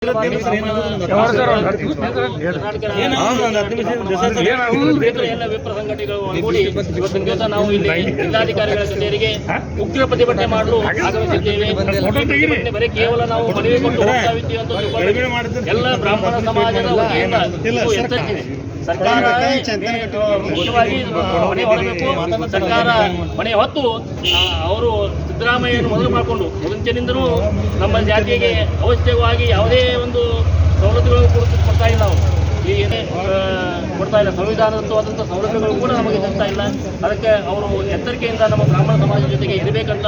ಎಲ್ಲ ವಿಪ್ರ ಸಂಘಟನೆಗಳು ಒಳಗೂಡಿ ಇವತ್ತಿನ ದಿವಸ ನಾವು ಇಲ್ಲಿ ಜಿಲ್ಲಾಧಿಕಾರಿಗಳ ಕಚೇರಿಗೆ ಉಗ್ರ ಪ್ರತಿಭಟನೆ ಮಾಡಲು ಆಗಮಿಸಿದ್ದೇವೆ. ಬರೀ ಕೇವಲ ನಾವು ಮನವಿ ಕೊಟ್ಟು ಹೋಗ್ತಾವಿದ್ದೀವಿ ಅಂತ ಎಲ್ಲ ಬ್ರಾಹ್ಮಣ ಸಮಾಜದ ವತಿಯಿಂದ ಎಚ್ಚರಿಕೆ ಸರ್ಕಾರ ಮುಖ್ಯವಾಗಿ ಹೊಣೆ ಹೊರಬೇಕು. ಸರ್ಕಾರ ಹೊಣೆ ಹೊತ್ತು ಅವರು ಸಿದ್ದರಾಮಯ್ಯವನ್ನು ಮೊದಲು ಮಾಡಿಕೊಂಡು ಮುಂಚಿನಿಂದಲೂ ನಮ್ಮ ಜಾತಿಗೆ ಅವಶ್ಯಕವಾಗಿ ಯಾವುದೇ ಒಂದು ಸವಲತ್ತುಗಳು ಕೊಡ್ತಾ ಇಲ್ಲ. ನಾವು ಈಗ ಕೊಡ್ತಾ ಇಲ್ಲ, ಸಂವಿಧಾನದವಾದಂಥ ಸೌಲಭ್ಯಗಳು ಕೂಡ ನಮಗೆ ಸಿಗ್ತಾ ಇಲ್ಲ. ಅದಕ್ಕೆ ಅವರು ಎಚ್ಚರಿಕೆಯಿಂದ ನಮ್ಮ ಬ್ರಾಹ್ಮಣ ಸಮಾಜದ ಜೊತೆಗೆ ಇರಬೇಕಂತ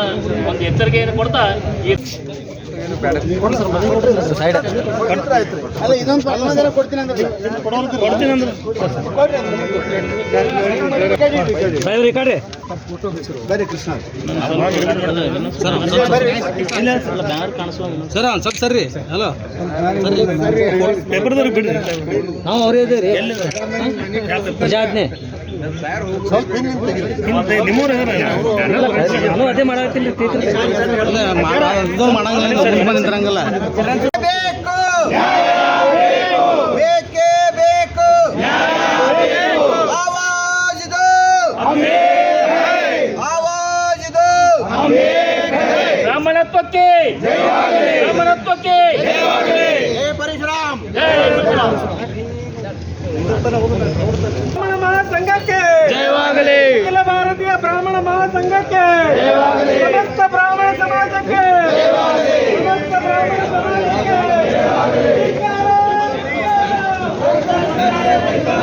ಒಂದು ಎಚ್ಚರಿಕೆಯನ್ನು ಕೊಡ್ತಾ ಸರ್ರಿ ಹಲೋ ನಾವು ಅವ್ರೇ ಇದ್ದೀವಿ ಪ್ರಜಾಜ್ಞೆ ಅದೇ ಮಾಡಂಗಿಲ್ಲ ಬೇಕೇ ಬೇಕು ಆವಾಜಿದು ಆವಾಜಿದು ಬ್ರಾಹ್ಮಣತ್ವಕ್ಕೆ ಬ್ರಾಹ್ಮಣತ್ವಕ್ಕೆ ಪರಶುರಾಮ್ ಬ್ರಾಹ್ಮಣ ಮಹಾಸಂಘಕ್ಕೆ ಜಯವಾಗಲಿ. ಅಖಿಲ ಭಾರತೀಯ ಬ್ರಾಹ್ಮಣ ಮಹಾಸಂಘಕ್ಕೆ ಜಯವಾಗಲಿ. ಸಮಸ್ತ